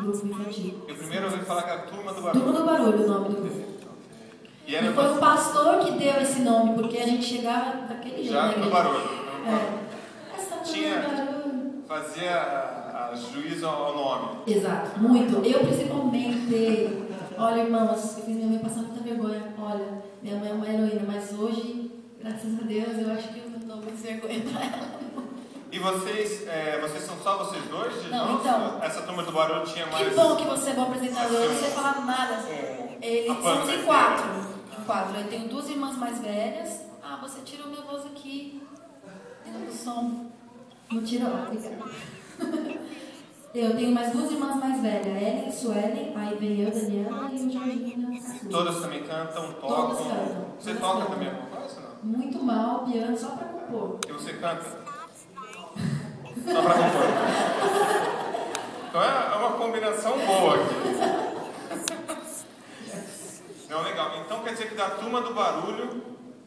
grupo infantil. Eu primeiro ouvi falar que era Turma do Barulho. Turma do Barulho, o nome do grupo. E foi o pastor que deu esse nome, porque a gente chegava daquele jeito. Já no barulho. Essa Turma do Barulho. Fazia juízo ao nome. Exato, muito. Eu principalmente. Olha, irmãos, eu fiz minha mãe passar muita vergonha. Olha, minha mãe é uma heroína, mas hoje, graças a Deus, eu acho que eu não dou muita vergonha pra ela. E vocês são só vocês dois? Não, então. Essa Turma do Barulho tinha mais. Que bom que você é bom apresentador, eu não sei falar nada. Eles somos em quatro. Eu tenho duas irmãs mais velhas. Ah, você tirou minha voz aqui. O som. Não tirou, obrigada. Eu tenho mais duas irmãs mais velhas, Ellen e Suelen, aí vem eu, Daniela e o Jorginho. Todas também cantam, tocam? Todas cantam. Você toca também alguma coisa, não? Muito mal, piano, só pra compor. E você canta? Só pra compor. Então é uma combinação boa aqui. Não, legal. Então quer dizer que da Turma do Barulho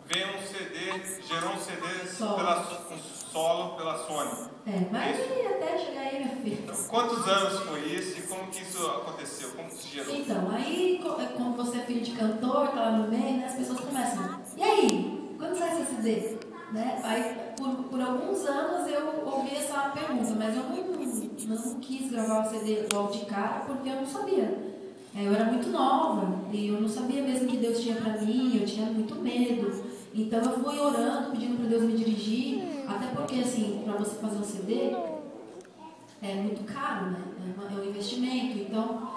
veio um CD, gerou um CD solo pela Sony. Mas até chegar aí, minha filha. Então, quantos anos foi isso e como que isso aconteceu? Como que se gerou? Então, aí, como você é filho de cantor, tá lá no meio, né, as pessoas começam. E aí? Quando sai esse CD? Né? Aí, por alguns anos eu ouvi essa pergunta, mas eu não quis gravar o CD logo de cara porque eu não sabia. Eu era muito nova e eu não sabia mesmo que Deus tinha pra mim, eu tinha muito medo. Então eu fui orando, pedindo para Deus me dirigir, até porque assim, para você fazer um CD é muito caro, né? É um investimento. Então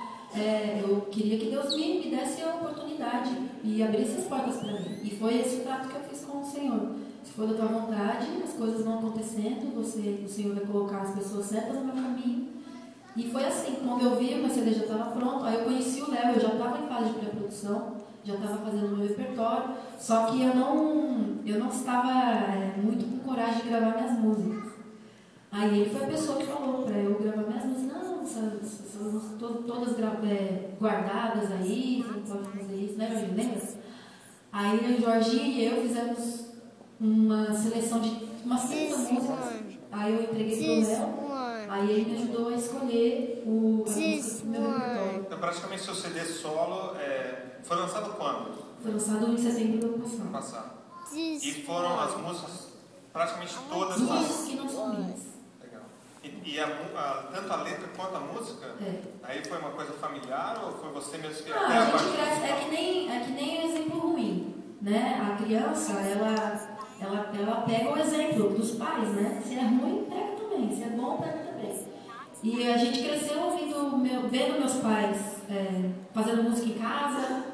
eu queria que Deus me desse a oportunidade e abrisse as portas para mim. E foi esse o trato que eu fiz com o Senhor. Se for da tua vontade, as coisas vão acontecendo, o Senhor vai colocar as pessoas certas no meu caminho. E foi assim, quando eu vi, o meu CD já estava pronto, aí eu conheci o Léo, eu já estava em fase de pré-produção, já estava fazendo o meu repertório, só que eu não estava muito com coragem de gravar minhas músicas. Aí ele foi a pessoa que falou para eu gravar minhas músicas. Não, essas todas guardadas aí, você não pode fazer isso, né, Jorginho? Lembra? Aí o Jorginho e eu fizemos uma seleção de umas 30 músicas. Aí eu entreguei pro Léo. Aí ele me ajudou a escolher o meu repertório. Então, praticamente seu CD solo foi lançado quando? Foi lançado em setembro do ano passado. E foram as músicas praticamente todas músicas que não são minhas. Legal. E tanto a letra quanto a música? Aí foi uma coisa familiar ou foi você mesmo que... A gente cresce, é que nem um exemplo ruim, né? A criança, ela pega o exemplo dos pais, né? Se é ruim, pega também. Se é bom, pega também. E a gente cresceu vendo meus pais fazendo música em casa,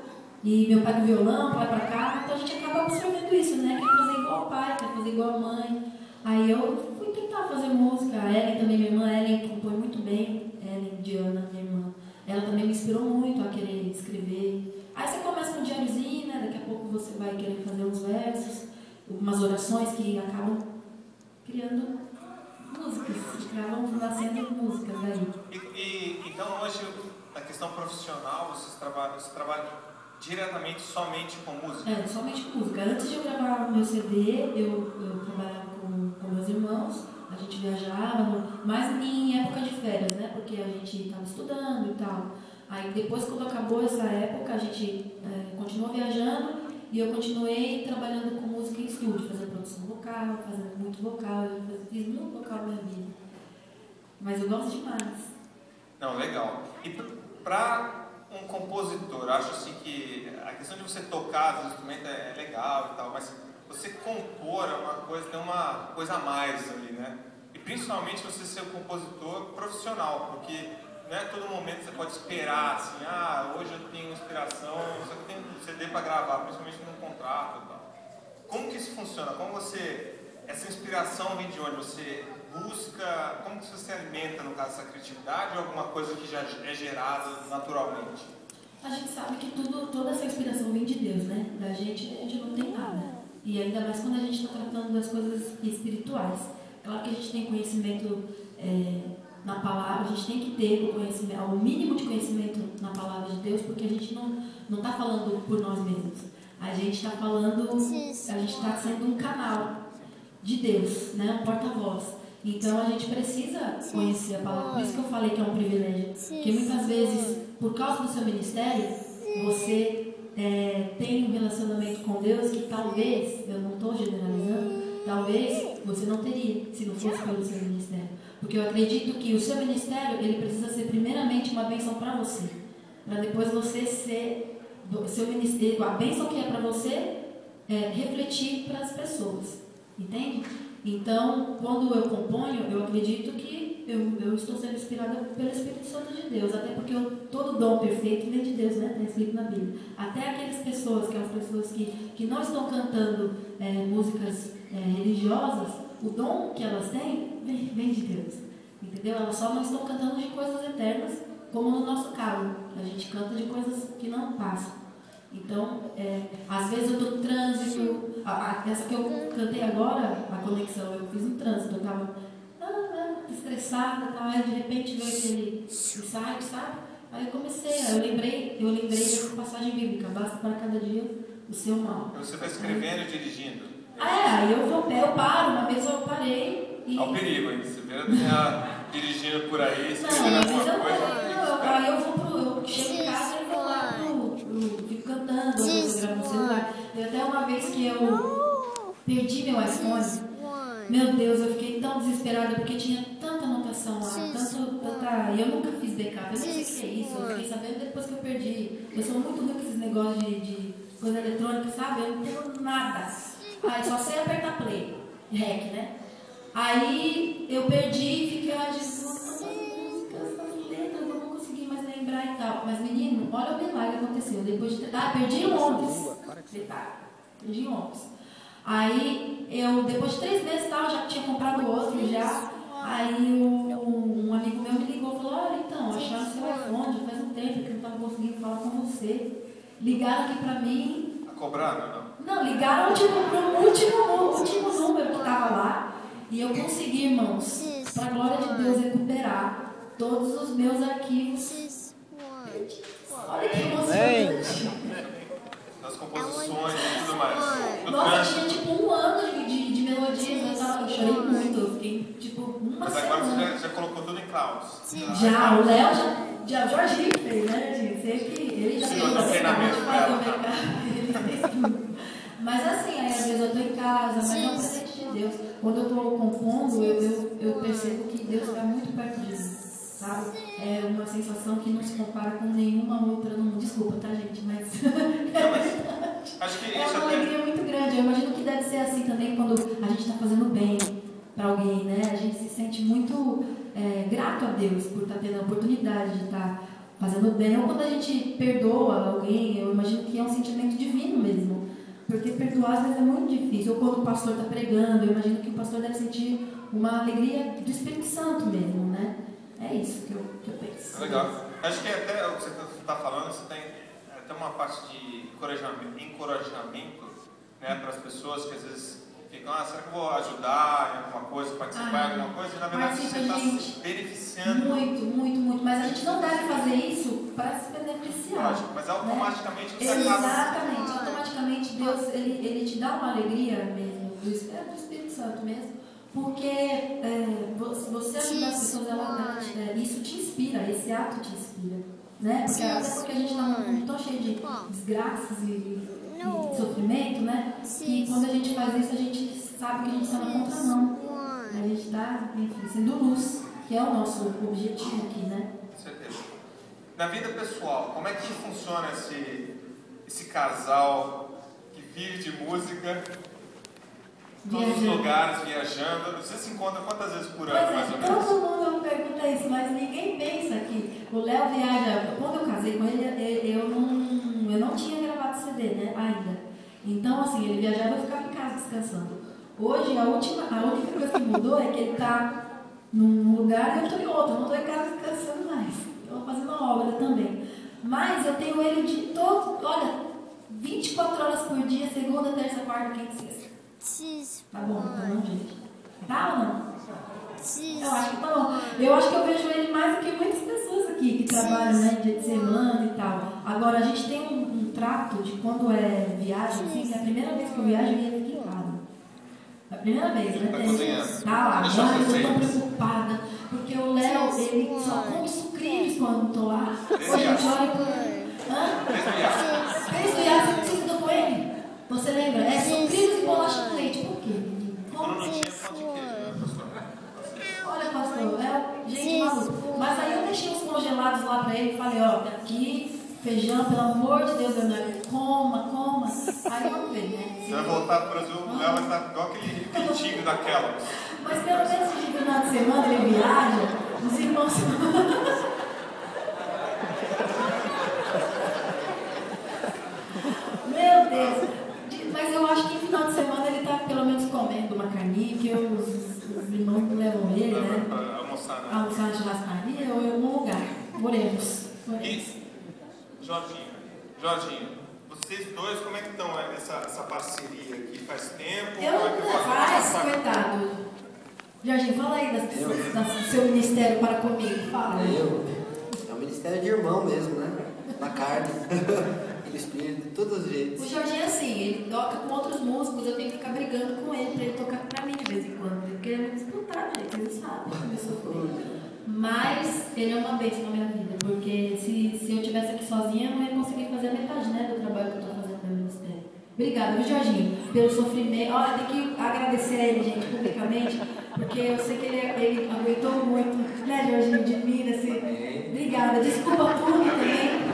e meu pai com violão, pai pra cá, então a gente acaba absorvendo isso, né? Quer fazer igual o pai, quer fazer igual a mãe. Aí eu fui tentar fazer música, a Ellen também, minha irmã Ellen compõe muito bem, Ellen, Diana, minha irmã. Ela também me inspirou muito a querer escrever. Aí você começa um diáriozinho, né? Daqui a pouco você vai querer fazer uns versos, umas orações que acabam criando músicas, acabam nascendo músicas aí. Então hoje, na questão profissional, você trabalha diretamente somente com música? Somente com música. Antes de eu gravar o meu CD, eu trabalhava com meus irmãos, a gente viajava, mas em época de férias, né? Porque a gente estava estudando e tal. Aí depois, quando acabou essa época, a gente continuou viajando e eu continuei trabalhando com música em estúdio, fazendo produção vocal, fazendo muito vocal, eu fiz muito vocal na minha vida. Mas eu gosto demais. Não, legal. E para um compositor, acho assim que a questão de você tocar os instrumentos é legal e tal, mas você compor é uma coisa, tem uma coisa a mais ali, né? E principalmente você ser um compositor profissional, porque não é todo momento que você pode esperar assim, hoje eu tenho inspiração, só que tem um CD para gravar, principalmente num contrato e tal. Como que isso funciona? Essa inspiração vem de onde? Você busca, como que você se alimenta, no caso, essa criatividade ou alguma coisa que já é gerada naturalmente? A gente sabe que toda essa inspiração vem de Deus, né? Da gente, a gente não tem nada. E ainda mais quando a gente está tratando das coisas espirituais. Claro que a gente tem conhecimento na palavra, a gente tem que ter o mínimo de conhecimento na palavra de Deus, porque a gente não está falando por nós mesmos. A gente está falando, a gente está sendo um canal de Deus, né? Um porta-voz. Então a gente precisa conhecer a palavra. Por isso que eu falei que é um privilégio. Porque muitas vezes, por causa do seu ministério, você tem um relacionamento com Deus que talvez, eu não estou generalizando, talvez você não teria se não fosse pelo seu ministério. Porque eu acredito que o seu ministério, ele precisa ser primeiramente uma bênção para você. Para depois você ser, o seu ministério, a bênção que é para você, refletir para as pessoas. Entende? Então, quando eu componho, eu acredito que eu estou sendo inspirada pelo Espírito Santo de Deus. Até porque todo dom perfeito vem de Deus, né? Está escrito na Bíblia. Até aquelas pessoas que não estão cantando músicas religiosas, o dom que elas têm vem de Deus. Entendeu? Elas só não estão cantando de coisas eternas, como no nosso caso. A gente canta de coisas que não passam. Então, às vezes eu estou no trânsito, essa que eu cantei agora, a conexão, eu fiz no trânsito, eu estava estressada, aí de repente veio aquele insight, sabe? Aí eu comecei, eu lembrei dessa passagem bíblica, basta para cada dia o seu mal. Você está escrevendo e dirigindo? Aí eu paro, uma vez eu parei e... Ao perigo, hein? Você vê dirigindo por aí, escrevendo alguma coisa... Aí eu chego em casa e vou lá fico cantando, às vezes eu gravo no celular. E até uma vez que eu perdi meu iPhone, meu Deus, eu fiquei tão desesperada porque tinha tanta anotação lá, e eu nunca fiz backup, eu nem sei o que é isso, eu fiquei sabendo depois que eu perdi. Eu sou muito ruim com esses negócios de coisa eletrônica, sabe? Eu não tenho nada. Aí só sei apertar play, rec, né? Aí eu perdi e fiquei lá de lembrar e tal. Mas menino, olha o milagre que aconteceu. Depois de perdi em Londres. Perdi em Londres. Aí depois de 3 meses tal, já tinha comprado outro já. Aí um amigo meu me ligou e falou: olha, então, acharam seu iPhone, já faz um tempo que eu não estava conseguindo falar com você. Ligaram aqui pra mim. Cobraram, não? Não, ligaram pro último número que estava lá. E eu consegui, irmãos, pra glória de Deus, recuperar todos os meus arquivos. Olha que emocionante. As composições e tudo mais. Nossa, tinha tipo 1 ano de melodias. Eu chorei muito. Eu fiquei tipo uma semana. Mas agora você já colocou tudo em clouds. Já, o Léo já Jorginho fez, né? Ele já fez o treinamento. Mas assim, aí às vezes eu estou em casa, mas é um presente de Deus. Quando eu estou compondo, eu percebo que Deus está muito perto de mim. Sabe? É uma sensação que não se compara com nenhuma outra no mundo. Desculpa, tá, gente? Mas acho que é uma alegria muito grande. Eu imagino que deve ser assim também quando a gente está fazendo bem para alguém, né? A gente se sente muito grato a Deus por estar tendo a oportunidade de estar fazendo bem. Ou quando a gente perdoa alguém, eu imagino que é um sentimento divino mesmo. Porque perdoar às vezes é muito difícil. Ou quando o pastor está pregando, eu imagino que o pastor deve sentir uma alegria do Espírito Santo mesmo, né? É isso que eu penso. Legal. Acho que até o que você está falando, você tem até uma parte de encorajamento, né, para as pessoas que às vezes ficam, será que eu vou ajudar em alguma coisa, participar em alguma coisa? E na verdade você está se beneficiando. Muito. Mas a gente não deve fazer isso para se beneficiar. Lógico, mas automaticamente você Exatamente. Automaticamente Deus ele te dá uma alegria mesmo, do Espírito Santo mesmo. Porque você ajudar as pessoas, isso te inspira, esse ato te inspira. Né? Até porque a gente está num mundo tão cheio de desgraças e sofrimento, né? E quando a gente faz isso, a gente sabe que a gente está na contramão. A gente está, enfim, sendo luz, que é o nosso objetivo aqui, né? Com certeza. Na vida pessoal, como é que funciona esse casal que vive de música? Todos os lugares, viajando. Você se encontra quantas vezes por ano, mais ou menos? Todo mundo me pergunta isso, mas ninguém pensa que o Léo viaja. Quando eu casei com ele, eu não tinha gravado CD, né, ainda. Então, assim, ele viajava e eu ficava em casa descansando. Hoje, a única coisa que mudou é que ele está num lugar e eu estou em outro. Eu não estou em casa descansando mais. Estou fazendo uma obra também. Mas eu tenho ele de todo, 24 horas por dia, segunda, terça, quarta, quinta e sexta. Tá bom, tá não, gente? Tá ou não? Eu acho que tá bom. Eu acho que eu vejo ele mais do que muitas pessoas aqui que trabalham, né, dia de semana e tal. Agora, a gente tem um trato de quando é viagem, assim, que a primeira vez que eu viajo, ele fica em casa. A primeira vez, né? Tá cozinhando. Tá lá, Deixa mãe, eu tô vocês. tão preocupada, porque o Léo, ele só come sucrilhos quando eu tô lá. Hoje a gente olha pro... Hã? Desviar, você estudou com ele? Você lembra? É sucrilhos e bolacha com leite. Por quê? Quando não tinha pão de queijo, né, pastor? Olha, pastor, é gente maluca. Mas aí eu deixei uns congelados lá pra ele e falei, ó, tá aqui, feijão, pelo amor de Deus, Leonardo, coma. Aí vamos ver, né? Você vai voltar pro Brasil, o Léo vai estar igual aquele tigre daquela. Mas pelo menos no final de semana ele viaja, os irmãos... Meu Deus! Mas eu acho que no final de semana ele tá pelo menos comendo uma carninha, que os irmãos levam ele, né? Para almoçar, né? Almoçar na churrascaria ou em algum lugar. Oremos. E, Jorginho, vocês dois, como é que estão essa parceria aqui? Faz tempo? Eu Como é que não faz, coitado. Jorginho, fala aí do seu ministério para comigo. Fala. É um ministério de irmão mesmo, né? Na carne, no espírito, de todos os jeitos. O Jorginho é assim, ele toca com outros músicos, eu tenho que ficar brigando com ele para ele tocar pra mim de vez em quando. Porque ele é muito disputado, gente, vocês sabem como eu sou. Mas ele é uma bênção na minha vida, porque se eu estivesse aqui sozinha, eu não ia conseguir fazer a metade, né, do trabalho que eu estou fazendo no ministério. Obrigada, viu, Jorginho, pelo sofrimento. Olha, tem que agradecer a ele, gente, publicamente, porque eu sei que ele aguentou muito, né, Jorginho, de mim, assim. Obrigada, desculpa por tudo também.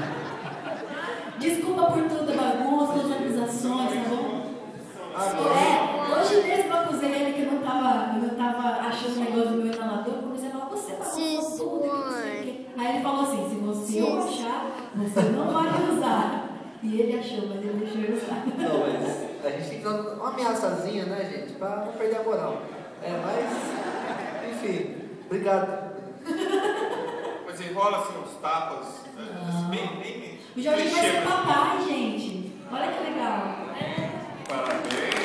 Desculpa por tudo, bagunça, as acusações, tá bom? Hoje mesmo eu acusei ele que eu não tava achando o negócio do meu inalador, eu comecei a falar, você bagunçou tudo, que não sei o quê. Aí ele falou assim, se você achar, você não vai usar. E ele achou, mas ele deixou eu usar. Não, mas a gente tem que dar uma ameaçazinha, né, gente? Pra não perder a moral. Mas, enfim, obrigado. Mas enrola assim uns tapas, bem O Jorginho vai ser papai, gente. Olha que legal. Parabéns.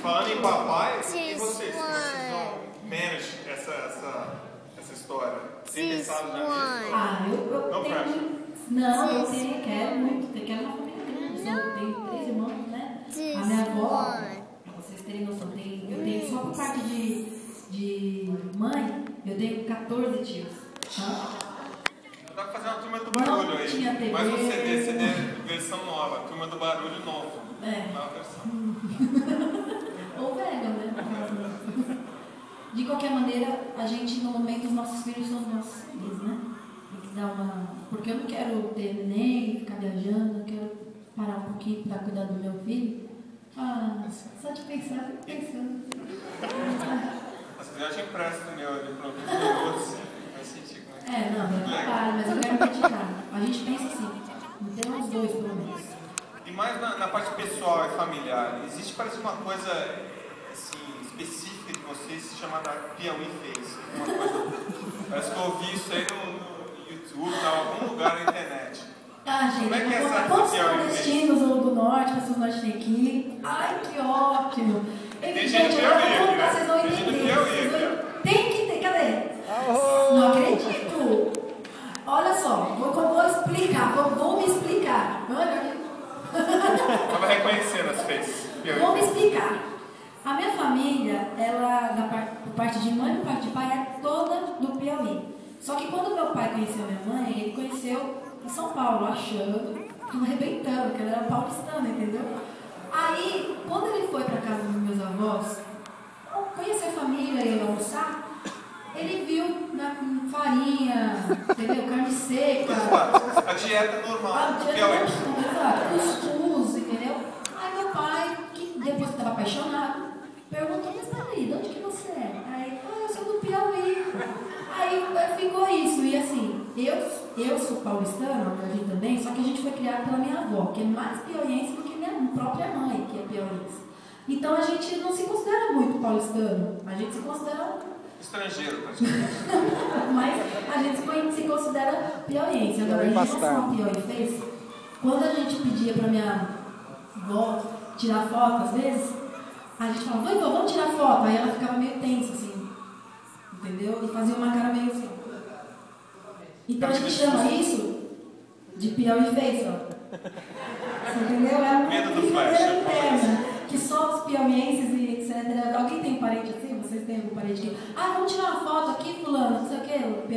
Falando em papai, e vocês? Como vocês vão manage essa história? Tem pensado já nisso? Eu tenho. Não, eu quero muito. Eu quero uma família grande. Eu tenho 3 irmãos, né? A minha avó, pra vocês terem noção, eu tenho só por parte de mãe, eu tenho 14 tios. Dá pra fazer uma turma do barulho aí. Tinha TV. Mais um CD versão nova, turma do barulho novo. Nova versão. Ou velho, né? De qualquer maneira, a gente, no momento, os nossos filhos são os nossos filhos, né? Tem que dar uma... Porque eu não quero ter neném, ficar viajando, eu quero parar um pouquinho para cuidar do meu filho. Só de pensar, eu fico pensando. Mas eu já te empresto o meu de pronto, minutos. Vai sentir como é. Não é trabalho, mas eu quero praticar. A gente pensa assim, não tem uns 2 pelo menos. E mais na parte pessoal e familiar, existe, parece uma coisa assim, específica de vocês chamada Piauí Face. Uma coisa, parece que eu ouvi isso aí no YouTube, em algum lugar na internet. Gente, como é que é essa quantos Piauí nordestinos do norte, pessoas norte aqui? Ai, que ótimo! Tem gente de Piauí aqui, né? Vocês vão Tem gente de entender. Piauí aqui. Tem que ter, cadê? Não acredito! Olha só, vou explicar, vou me explicar. Estava reconhecendo as faces. Vou me explicar. A minha família, ela, por parte de mãe e por parte de pai, é toda do Piauí. Só que quando meu pai conheceu minha mãe, ele conheceu em São Paulo, achando, arrebentando, que ela era paulistana, entendeu? Aí, quando ele foi para casa dos meus avós, conhecer a família e almoçar, ele viu farinha, entendeu? Carne seca. A dieta normal. A dieta cuscuz, entendeu? Aí meu pai, que depois que estava apaixonado, perguntou, mas peraí, de onde que você é? Aí, eu sou do Piauí. Aí ficou isso, e assim, eu sou paulistana, a gente também, só que a gente foi criado pela minha avó, que é mais piauiense do que minha própria mãe, que é piauiense. Então a gente não se considera muito paulistano, a gente se considera... estrangeiro, praticamente. Mas a gente se considera piauiense. Agora, em relação ao Piauí Face, quando a gente pedia pra minha avó tirar foto, às vezes, a gente falava, vamos, vamos tirar foto. Aí ela ficava meio tensa, assim. Entendeu? E fazia uma cara meio assim. Então a gente chama isso de Piauí Face, ó. Você entendeu? É uma medo do flash. interna. vocês têm algum parente que... Ah, vamos tirar uma foto aqui, fulano, não sei o quê.